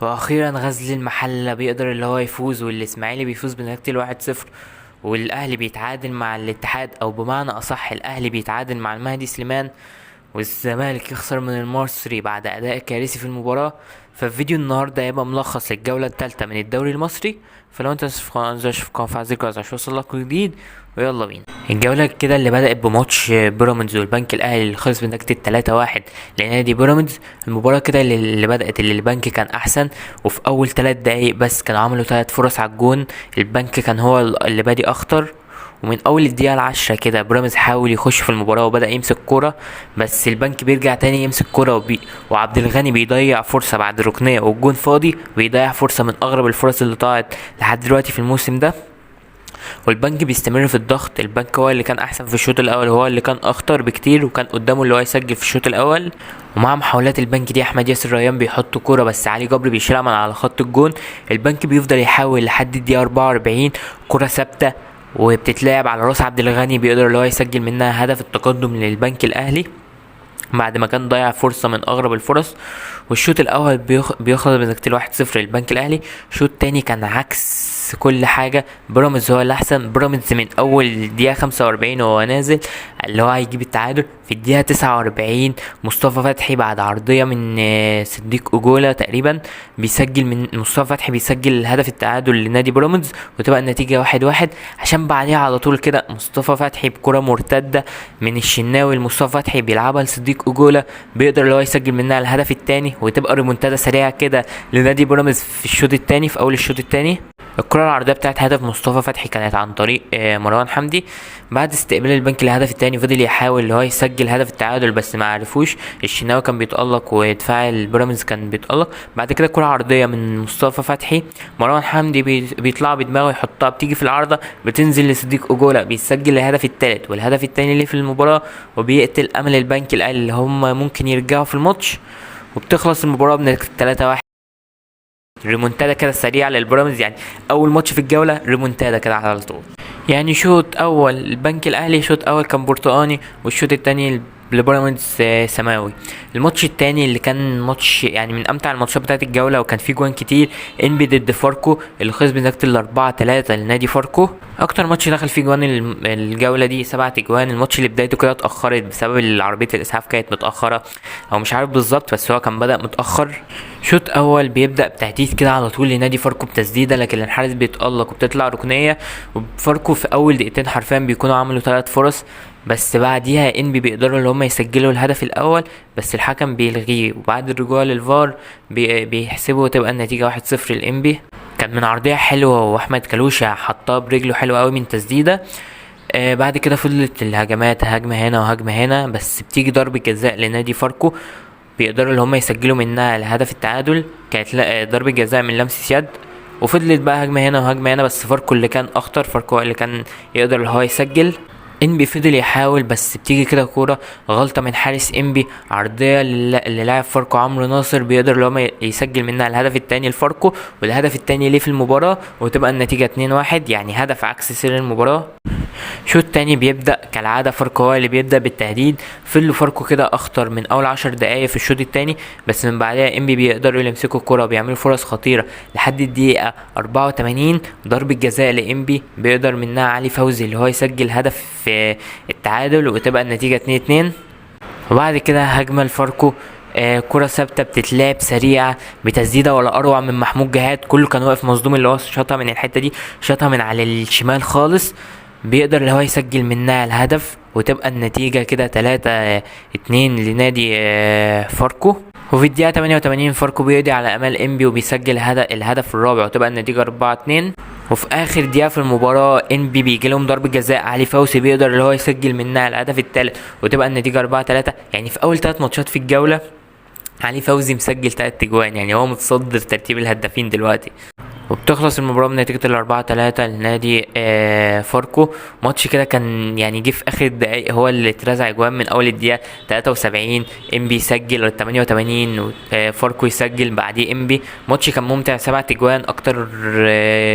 واخيرا غزل المحله بيقدر اللي هو يفوز، والاسماعيلي بيفوز بنتيجه 1-0، والاهلي بيتعادل مع الاتحاد، او بمعنى اصح الاهلي بيتعادل مع المهدي سليمان، والزمالك يخسر من المصري بعد اداء كارثي في المباراه. ففيديو النهارده هيبقى ملخص للجوله الثالثه من الدوري المصري. فلو انت لسه في قناه شوف قناه فعل زر الجرس عشان يوصلك كل جديد. ويلا بينا الجوله كده اللي بدات بماتش بيراميدز والبنك الاهلي اللي خلص بنتيجه 3-1 لنادي بيراميدز. المباراه كده اللي بدات اللي البنك كان احسن، وفي اول 3 دقايق بس كانوا عملوا 3 فرص على الجون. البنك كان هو اللي بادي اخطر، ومن اول الدقيقه العشرة كده بيراميدز حاول يخش في المباراه وبدا يمسك كوره، بس البنك بيرجع تاني يمسك كوره وعبد الغني بيضيع فرصه بعد ركنيه والجون فاضي، ويضيع فرصه من اغرب الفرص اللي طلعت لحد دلوقتي في الموسم ده. والبنك بيستمر في الضغط. البنك هو اللي كان احسن في الشوط الاول، هو اللي كان اخطر بكتير، وكان قدامه اللي هو يسجل في الشوط الاول. ومع محاولات البنك دي احمد ياسر ريان بيحط كوره، بس علي جبر بيشيلها من على خط الجون. البنك بيفضل يحاول لحد الدقيقه 44، كوره ثابته وبتتلعب على راس عبد الغني، بيقدر اللي هو يسجل منها هدف التقدم للبنك الاهلي بعد ما كان ضيع فرصة من أغرب الفرص. والشوط الأول بيخلص بنتيجة 1-0 للبنك الأهلي. الشوط التاني كان عكس كل حاجة، بيراميدز هو اللي أحسن. بيراميدز من أول دقيقة 45 وهو نازل اللي هو هيجيب التعادل. في الدقيقة 49 مصطفى فتحي بعد عرضية من صديق أجولا تقريبا بيسجل، من مصطفى فتحي بيسجل هدف التعادل لنادي بيراميدز، وتبقى النتيجة 1-1. عشان بعديها على طول كده مصطفى فتحي بكرة مرتدة من الشناوي لمصطفى فتحي بيلعبها لصديق أجولا، بيقدر اللي هو يسجل منها الهدف التاني، وتبقى ريمونتادا سريعة كده لنادي بيراميدز في الشوط التاني. في أول الشوط التاني الكرة العرضية بتاعت هدف مصطفى فتحي كانت عن طريق مروان حمدي. بعد استقبال البنك للهدف التاني فضل يحاول اللي هو يسجل هدف التعادل، بس ما عرفوش. الشناوي كان بيتألق ودفاع البيراميدز كان بيتألق. بعد كده كرة عرضية من مصطفى فتحي، مروان حمدي بيطلع بدماغه يحطها، بتيجي في العارضة بتنزل لصديق أجولا بيسجل الهدف التالت والهدف التاني اللي في المباراة، وبيقتل أمل البنك الأهلي اللي هم ممكن يرجعوا في الماتش. وبتخلص المباراة بنتيجة 3-1. ريمونتادا كده سريعة للبيراميدز، يعني أول ماتش في الجولة ريمونتادا كده على طول. يعني شوط أول البنك الأهلي، شوط أول كان برتقاني، والشوط التاني لبيراميدز سماوي. الماتش التاني اللي كان ماتش يعني من امتع الماتشات بتاعت الجوله، وكان فيه جوان كتير. انبي ضد فاركو اللي خلص بنتيجه 4-3 لنادي فاركو. اكتر ماتش دخل فيه جوان الجوله دي 7 جوان. الماتش اللي بدايته كده اتاخرت بسبب عربيه الاسعاف كانت متاخره، او مش عارف بالظبط، بس هو كان بدا متاخر. شوط اول بيبدا بتهديد كده على طول لنادي فاركو بتسديده، لكن الحارس بيتالق وبتطلع ركنيه. وفاركو في اول دقيقتين حرفيا بيكونوا عملوا 3 فرص، بس بعديها انبي بيقدروا اللي هم يسجلوا الهدف الاول، بس الحكم بيلغيه. وبعد الرجوع للفار بيحسبوا وتبقى النتيجة 1-0 للانبي. كان من عرضية حلوة واحمد كلوشة حطها برجله حلوة قوي من تسديدة. بعد كده فضلت الهجمات هجمة هنا وهجمة هنا، بس بتيجي ضربة جزاء لنادي فاركو بيقدروا اللي هم يسجلوا منها الهدف التعادل. كانت ضربة جزاء من لمسة يد. وفضلت بقى هجمة هنا وهجمة هنا، بس فاركو اللي كان اخطر، فاركو اللي كان يقدر اللي هو يسجل. انبي فضل يحاول، بس بتيجي كده كوره غلطه من حارس انبي، عرضيه للاعب فاركو عمرو ناصر، بيقدر اللي هو يسجل منها الهدف التاني لفاركو والهدف التاني ليه في المباراه، وتبقى النتيجه 2-1، يعني هدف عكس سير المباراه. شوط تاني بيبدا كالعاده فاركو هو اللي بيبدا بالتهديد. فضلوا فاركو كده اخطر من اول 10 دقايق في الشوط التاني، بس من بعدها انبي بيقدروا يمسكوا الكوره وبيعملوا فرص خطيره لحد الدقيقه 84. ضربه جزاء لانبي بيقدر منها علي فوزي اللي هو يسجل هدف في التعادل، وتبقى النتيجه 2-2. وبعد كده هجمه لفاركو، كرة ثابتة بتتلعب سريعة بتسديدة ولا أروع من محمود جهاد، كله كان واقف مصدوم اللي هو شاطها من الحتة دي، شاطها من على الشمال خالص، بيقدر اللي هو يسجل منها الهدف، وتبقى النتيجة كده 3-2 لنادي فاركو. وفي الدقيقة 88 فاركو بيقضي على أمال إنبي وبيسجل الهدف الرابع، وتبقى النتيجة 4-2. وفي آخر دقيقة في المباراة إنبي بيجيلهم ضربة جزاء، علي فوزي بيقدر اللي هو يسجل منها الهدف الثالث، وتبقى النتيجة 4-3. يعني في أول 3 ماتشات في الجولة علي فوزي مسجل 3 أجوان، يعني هو متصدر ترتيب الهدافين دلوقتي. وبتخلص المباراة بنتيجة 4-3 لنادي فاركو. ماتش كده كان يعني جه في اخر الدقايق هو اللي اترزع اجوان من اول الدقيقة 73. انبي يسجل 88 فاركو يسجل بعديه انبي. ماتش كان ممتع، 7 اجوان، اكتر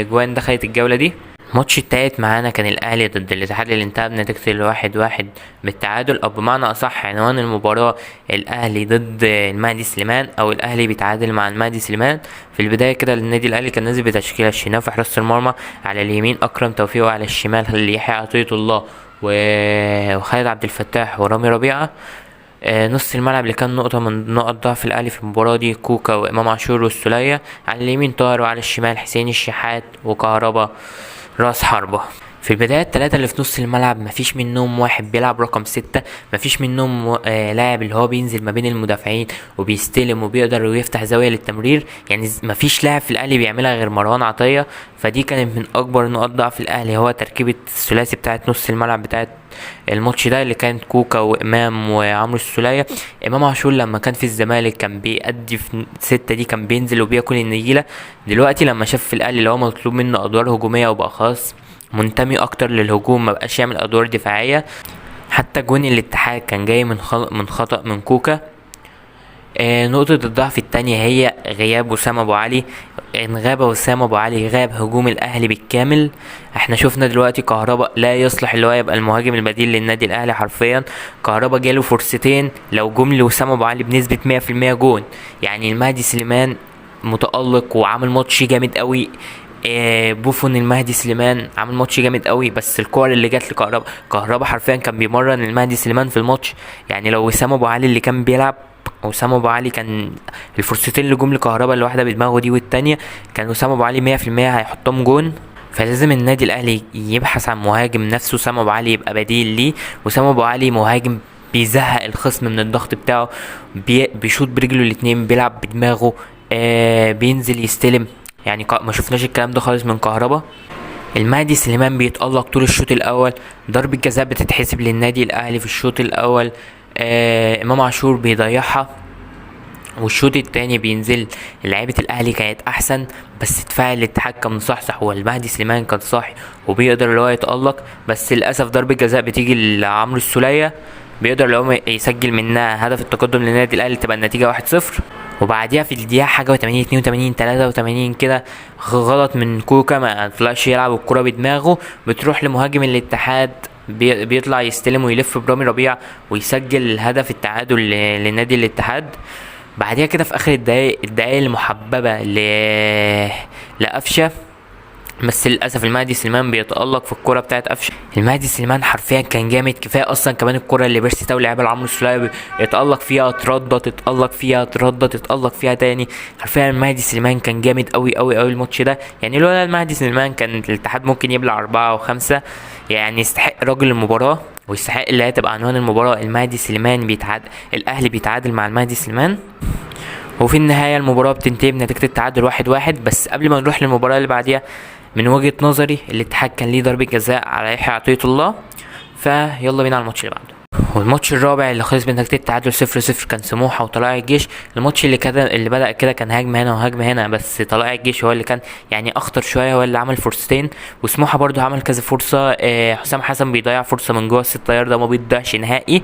اجوان دخلت الجولة دي. الماتش التالت معانا كان الاهلي ضد الاتحاد اللي انتهى بنتيجة الواحد واحد بالتعادل، او بمعنى اصح عنوان المباراة الاهلي ضد المهدي سليمان، او الاهلي بيتعادل مع المهدي سليمان. في البداية كده النادي الاهلي كان نازل بتشكيلة الشناوي في حراسة المرمى، على اليمين اكرم توفيق، وعلى الشمال يحيى عطية الله وخالد عبد الفتاح ورامي ربيعة. نص الملعب اللي كان نقطة من نقط ضعف الأهلي في المباراة دي كوكا وإمام عاشور والسولية، على اليمين طاهر، وعلى الشمال حسين الشحات وكهربا راس حربة. في البداية التلاتة اللي في نص الملعب مفيش منهم واحد بيلعب رقم 6، مفيش منهم لاعب اللي هو بينزل ما بين المدافعين وبيستلم وبيقدر ويفتح زاوية للتمرير. يعني مفيش لاعب في الأهلي بيعملها غير مروان عطية. فدي كانت من أكبر نقاط ضعف الأهلي، هو تركيبة الثلاثي بتاعت نص الملعب بتاعت الماتش ده، اللي كانت كوكا وإمام وعمرو السولية. إمام عاشور لما كان في الزمالك كان بيأدي في 6 دي، كان بينزل وبياكل النجيلة. دلوقتي لما شاف في الأهلي اللي هو مطلوب منه أدوار هجومية وبقى خلاص منتمي اكتر للهجوم، مبقاش يعمل ادوار دفاعيه. حتى جون الاتحاد كان جاي من خطأ من كوكا. نقطة الضعف التانية هي غياب وسام ابو علي. ان غاب وسام ابو علي غاب هجوم الاهلي بالكامل. احنا شفنا دلوقتي كهربا لا يصلح اللي هو يبقى المهاجم البديل للنادي الاهلي حرفيا. كهربا جاله فرصتين لو جم لوسام ابو علي بنسبة 100% جون. يعني المهدي سليمان متألق وعامل ماتش جامد قوي. بوفون المهدي سليمان عامل ماتش جامد قوي، بس الكور اللي جات كهربا حرفيا كان بيمرن المهدي سليمان في الماتش. يعني لو وسام ابو علي اللي كان بيلعب، وسام ابو علي كان الفرصتين اللي جم لكهربا، اللي واحده بدماغه دي والتانيه كان وسام ابو علي 100% هيحطهم جون. فلازم النادي الاهلي يبحث عن مهاجم نفسه وسام ابو علي يبقى بديل ليه. وسام ابو علي مهاجم بيزهق الخصم من الضغط بتاعه، بيشوط برجله الاتنين، بيلعب بدماغه، بينزل يستلم. يعني ما شفناش الكلام ده خالص من كهربا. المهدي سليمان بيتألق طول الشوط الاول، ضربة جزاء بتتحسب للنادي الاهلي في الشوط الاول، امام عاشور بيضيعها. والشوط التاني بينزل لعيبة الاهلي كانت احسن، بس دفاع الاتحاد كان مصحصح، والمهدي سليمان كان صاحي وبيقدر اللي هو يتألق. بس للاسف ضربة جزاء بتيجي لعمرو السولية، بيقدر اللي هو يسجل منها هدف التقدم للنادي الاهلي، تبقى النتيجة 1-0. وبعديها في الدقيقة حاجة 80 82 83 كده غلط من كوكا، ما طلعش يلعب الكرة بدماغه، بتروح لمهاجم الاتحاد، بيطلع يستلم ويلف برامي ربيع ويسجل الهدف التعادل لنادي الاتحاد. بعديها كده في اخر الدقايق المحببة لقفشة، بس للاسف المهدي سليمان بيتألق في الكرة بتاعت قفشه. المهدي سليمان حرفيا كان جامد كفايه اصلا، كمان الكرة اللي بيرسي تاو لعبها لعمرو السولية يتألق فيها، تتألق فيها تاني. حرفيا المهدي سليمان كان جامد قوي قوي قوي الماتش ده. يعني لولا المهدي سليمان كان الاتحاد ممكن يبلع 4 و5. يعني يستحق راجل المباراة، ويستحق اللي هي تبقى عنوان المباراة المهدي سليمان بيتعادل، الاهلي بيتعادل مع المهدي سليمان. وفي النهاية المباراة بتنتهي بنتيجة التعادل 1-1. بس قبل ما نروح للمباراة اللي بعديها، من وجهة نظري الاتحاد كان ليه ضربة جزاء على يحيى عطية الله. فيلا بينا على الماتش اللي بعده. والماتش الرابع اللي خلص بنتيجة التعادل 0-0 كان سموحة وطلائع الجيش. الماتش اللي بدأ كده كان هجمة هنا وهجمة هنا، بس طلائع الجيش هو اللي كان يعني اخطر شوية، هو اللي عمل فرصتين، وسموحة برضو عمل كذا فرصة. حسام حسن بيضيع فرصة من جوه ال6 ياردة ما بيضيعش نهائي.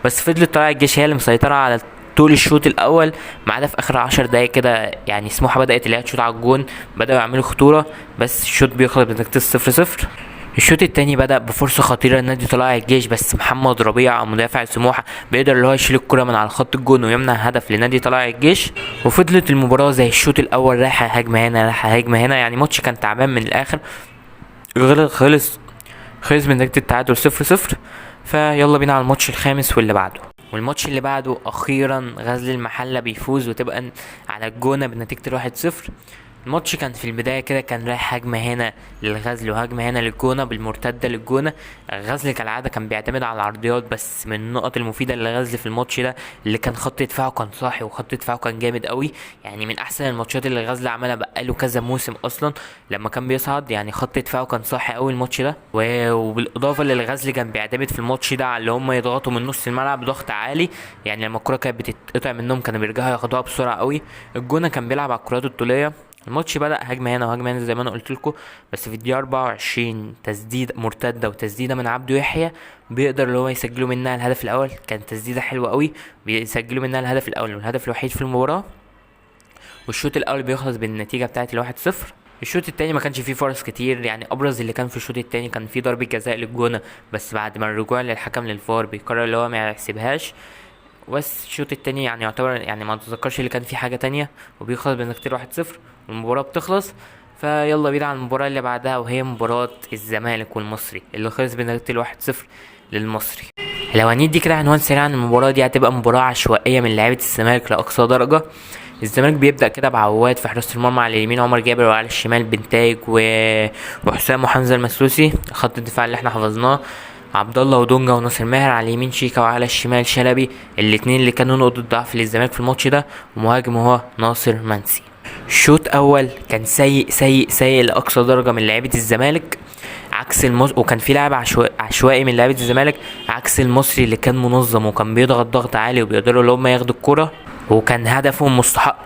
بس فضلت طلائع الجيش هي اللي مسيطرة على طول الشوط الاول، ما عدا في اخر 10 دقايق كده. يعني سموحه بدات اللي هي تشوط على الجون، بداوا يعملوا خطوره، بس الشوط بيخلص بنتيجه 0-0. الشوط التاني بدا بفرصه خطيره لنادي طلائع الجيش، بس محمد ربيع مدافع سموحه بيقدر اللي هو يشيل الكره من على خط الجون ويمنع هدف لنادي طلائع الجيش. وفضلت المباراه زي الشوط الاول، رايحه هجمه هنا رايحه هجمه هنا. يعني ماتش كان تعبان من الاخر، خلص بنتيجه التعادل 0-0. فيلا بينا على الماتش الخامس واللي بعده. والماتش اللي بعده اخيرا غزل المحله بيفوز وتبقى على الجونه بنتيجه 1-0. الماتش كان في البدايه كده كان رايح هجمه هنا للغزل وهجمه هنا للجونه بالمرتده للجونه. غزل كالعاده كان بيعتمد على العرضيات، بس من النقط المفيده لغزل في الماتش ده اللي كان خط دفاعه كان صاحي، وخط دفاعه كان جامد قوي. يعني من احسن الماتشات اللي غزل عملها بقاله كذا موسم اصلا لما كان بيصعد. يعني خط دفاعه كان صاحي قوي الماتش ده. وبالاضافه للغزل كان بيعتمد في الماتش ده على اللي هم يضغطوا من نص الملعب ضغط عالي. يعني لما الكره كانت بتتقطع منهم كانوا بيرجعوا ياخدوها بسرعه قوي. الجونه كان بيلعب على الكرات الطوليه. الماتش بدأ هجمة هنا وهجمة هنا زي ما انا قلت لكم، بس في الدقيقة 24 تسديد مرتدة وتسديدة من عبده يحيى بيقدر اللي هو يسجلوا منها الهدف الأول. كانت تسديدة حلوة قوي، بيسجلوا منها الهدف الأول والهدف الوحيد في المباراة. والشوط الأول بيخلص بالنتيجة بتاعت 1-0. الشوط التاني ما كانش فيه فرص كتير، يعني ابرز اللي كان في الشوط التاني كان فيه ضربة جزاء للجونة، بس بعد ما الرجوع للحكم للفار بيقرر اللي هو ما يحسبهاش. بس الشوط التاني يعني يعتبر يعني ما اتذكرش اللي كان فيه حاجة تانية، وبيخلص بنتيجة 1-0 والمباراة بتخلص. فيلا بينا على المباراة اللي بعدها، وهي مباراة الزمالك والمصري اللي خلص بنتيجة 1-0 للمصري. لو هندي كده عنوان سريع عن المباراة دي، هتبقى مباراة عشوائية من لعيبة الزمالك لأقصى درجة. الزمالك بيبدأ كده بعواد في حراسة المرمى، على اليمين عمر جابر، وعلى الشمال بنتايج وحسام وحمزة المسلوسي. خط الدفاع اللي احنا حفظناه عبد الله ودونجا وناصر ماهر، على اليمين شيكا وعلى الشمال شلبي، الاتنين اللي كانوا نقطة ضعف للزمالك في الماتش ده، ومهاجم هو ناصر منسي. الشوط اول كان سيء سيء سيء لاقصى درجه من لعيبه الزمالك، وكان في لاعب عشوائي من لعيبه الزمالك، عكس المصري اللي كان منظم وكان بيضغط ضغط عالي وبيقدروا اللي هم ياخدوا الكرة. وكان هدفهم مستحق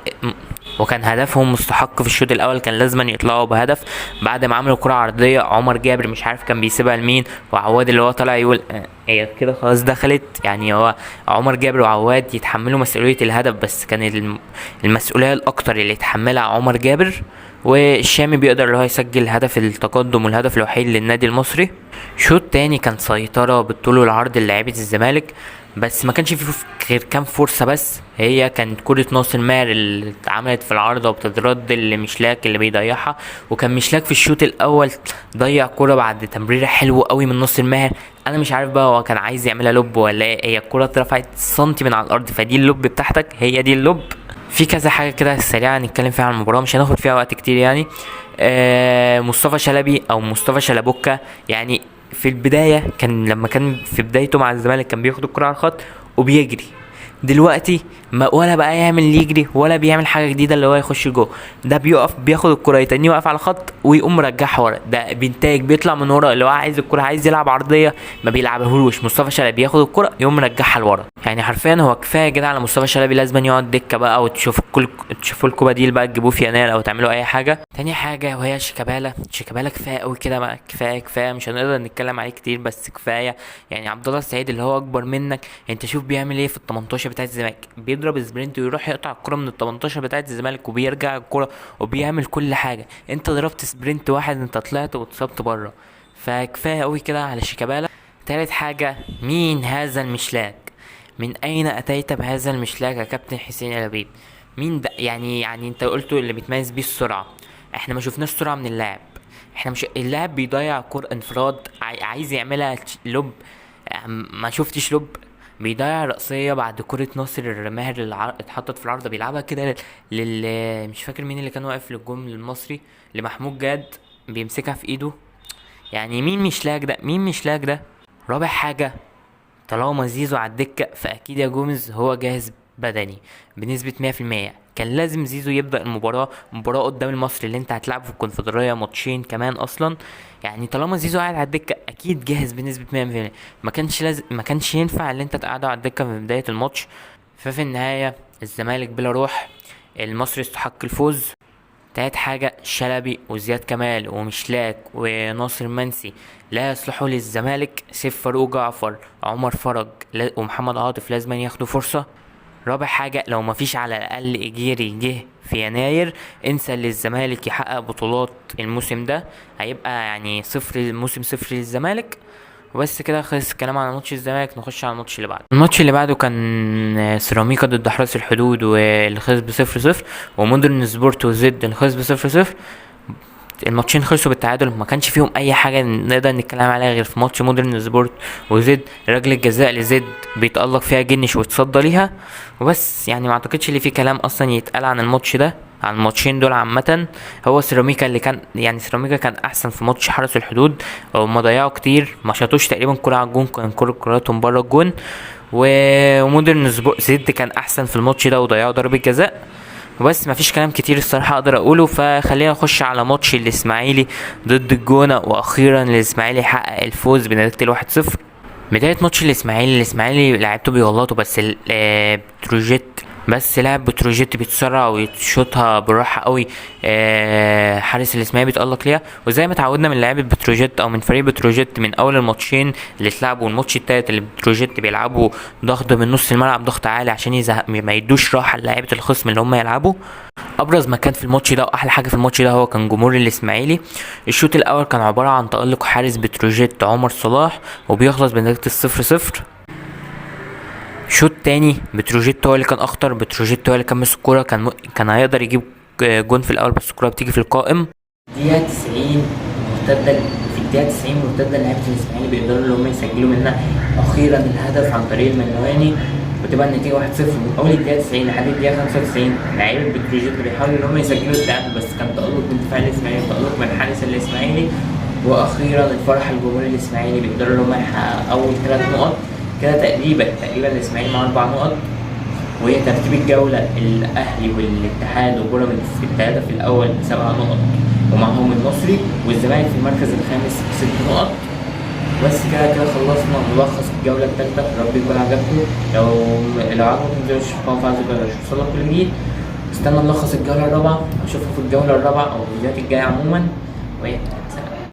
وكان هدفهم مستحق في الشوط الاول، كان لازم يطلعوا بهدف بعد ما عملوا كرة عرضية. عمر جابر مش عارف كان بيسيبها لمين، وعواد اللي هو طلع يقول هي كده خلاص دخلت. يعني هو عمر جابر وعواد يتحملوا مسؤولية الهدف، بس كان المسؤولية الاكتر اللي يتحملها عمر جابر، والشامي بيقدر اللي هو يسجل هدف التقدم والهدف الوحيد للنادي المصري. شوط تاني كان سيطرة بالطول والعرض للاعيبة الزمالك، بس ما كانش فيه غير كام فرصة بس. هي كانت كرة ناصر ماهر اللي اتعملت في العارضة وبتترد لمشلاك اللي بيضيعها، وكان مشلاك في الشوط الأول ضيع كرة بعد تمريرة حلوة قوي من ناصر ماهر. أنا مش عارف بقى هو كان عايز يعملها لوب ولا ايه، هي الكرة اترفعت سنتي من على الأرض، فدي اللوب بتاعتك، هي دي اللوب. في كذا حاجة كده سريعة نتكلم فيها عن المباراة، مش هناخد فيها وقت كتير يعني. مصطفى شلبي او مصطفى شلبوكة، يعني في البداية لما كان في بدايته مع الزمالك كان بياخد الكرة على الخط وبيجري. دلوقتي ما ولا بقى يعمل يجري ولا بيعمل حاجه جديده اللي هو يخش جوه، ده بيقف بياخد الكره يتنيه واقف على الخط ويقوم مرجعها ورا. ده بينتاج بيطلع من ورا اللي هو عايز الكره، عايز يلعب عرضيه ما بيلعبهولوش. مصطفى شلبي بياخد الكره يقوم مرجعها لورا. يعني حرفيا هو كفايه كده على مصطفى شلبي، لازم يقعد دكه بقى، تشوفوا الكوباديل بقى تجيبوه في يناير او تعملوا اي حاجه. تاني حاجه وهي شيكابالا كفايه قوي كده بقى، كفايه مش هنقدر نتكلم عليه كتير بس كفايه. يعني عبد الله السعيد اللي هو اكبر منك، انت شوف بيعمل ايه في ال 18 بتاعت الزمالك، بيضرب سبرنت ويروح يقطع الكره من ال 18 بتاعت الزمالك وبيرجع الكره وبيعمل كل حاجه. انت ضربت سبرنت واحد انت طلعت واتصبت بره، فكفايه قوي كده على شيكابالا. تالت حاجه، مين هذا المشلاك؟ من اين اتيت بهذا المشلاك يا كابتن حسين لبيب؟ مين ده؟ يعني انت قلته اللي بيتميز بيه السرعه، احنا ما شفناش سرعه من اللاعب. احنا مش اللاعب بيضيع كرة انفراد عايز يعملها لوب، ما شفتش لوب. بيضيع رأسية بعد كرة ناصر ماهر اللي اتحطت في العارضة، بيلعبها كده مش فاكر مين اللي كان واقف للجون المصري، لمحمود جاد، بيمسكها في ايده. يعني مين مشلاك ده؟ رابع حاجة، طالما زيزو على الدكة فأكيد يا جوميز هو جاهز بدني بنسبة 100%. كان لازم زيزو يبدأ المباراة قدام المصري اللي انت هتلعبه في الكونفدرالية ماتشين كمان اصلا. يعني طالما زيزو قاعد على الدكة اكيد جاهز بنسبة 100%. ما كانش ينفع اللي انت تقعده على الدكة في بداية الماتش. ففي النهاية الزمالك بلا روح، المصري استحق الفوز. تالت حاجة، شلبي وزياد كمال ومشلاك وناصر منسي لا يصلحوا للزمالك. سيف فاروق جعفر، عمر فرج ومحمد عاطف لازم ياخدوا فرصة. رابع حاجة، لو مفيش على الأقل إجيري جه في يناير، انسى اللي الزمالك يحقق بطولات الموسم ده، هيبقى يعني الموسم صفر للزمالك. وبس كده خلص الكلام على ماتش الزمالك. نخش على الماتش اللي بعده. الماتش اللي بعده كان سيراميكا ضد حرس الحدود واللي خلص ب0-0، ومودرن سبورت وزد اللي خلص ب0-0. الماتشين خلصوا بالتعادل، ما كانش فيهم اي حاجه نقدر نتكلم عليها غير في ماتش مودرن سبورت وزد، رجل الجزاء لزد بيتألق فيها جنش وتصدى ليها وبس. يعني ما اعتقدش اللي فيه كلام اصلا يتقال عن الماتش ده، عن الماتشين دول عامه. هو سيراميكا اللي كان يعني سيراميكا كان احسن في ماتش حرس الحدود، وما ضيعوا كتير، ما شاطوش تقريبا كرة على الجون، كان كراتهم بره الجون. ومودرن سبورت زد كان احسن في الماتش ده وضيعوا ضربة جزاء. وبس مفيش كلام كتير الصراحة اقدر اقوله، فخلينا نخش على ماتش الاسماعيلي ضد الجونة. واخيرا الاسماعيلي حقق الفوز بنتيجة 1-0. بداية ماتش الاسماعيلي لعبته بيغلطوا، بس بتروجيت بس لاعب بتروجيت بيتسرع ويشوطها بالراحه قوي. حارس الاسماعيلي بيتالق ليها، وزي ما اتعودنا من لعيبه بتروجيت او من فريق بتروجيت من اول الماتشين اللي اتلعبوا والماتش التالت اللي بتروجيت بيلعبوا ضغط من نص الملعب، ضغط عالي عشان يزهق ما يدوش راحه للاعيبه الخصم اللي هم يلعبوا. ابرز ما كان في الماتش ده واحلى حاجه في الماتش ده هو كان جمهور الاسماعيلي. الشوط الاول كان عباره عن تالق حارس بتروجيت عمر صلاح وبيخلص بنتيجه ال0-0. شوط تاني بتروجيت هو اللي كان اخطر، بتروجيت هو اللي كان ماسك الكوره، كان هيقدر يجيب جون في الاول بس الكوره بتيجي في القائم. دقيقة 90 مرتدة، في الدقيقة 90 مرتدة لعيبة الإسماعيلي بيقدروا إن هم يسجلوا منها أخيرا الهدف عن طريق المنواني، وتبقى النتيجة 1-0 من أول الدقيقة 90 لحد الدقيقة 95. لعيبة بتروجيت بيحاولوا إن هم يسجلوا التعادل، بس كان تألق من دفاع الإسماعيلي، تألق من حارس الإسماعيلي، وأخيرا الفرح الجمهور الإسماعيلي بيقدروا إن هم يحققوا أول 3 نقط. كده تقريبا الإسماعيلي معاه 4 نقط، وهي ترتيب الجولة الأهلي والاتحاد وبيراميدز التلاتة في الأول ب7 نقط، ومعهم النصري والزمالك في المركز الخامس ب6 نقط. بس كده خلصنا ملخص الجولة التالتة. رب يكون عجبكم. لو عجبكم متنسوش تشوفوا فعل الجرس عشان يوصلك كل جديد. استنى نلخص الجولة الرابعة، أشوفكم في الجولة الرابعة أو الفيديوهات الجاية عموما.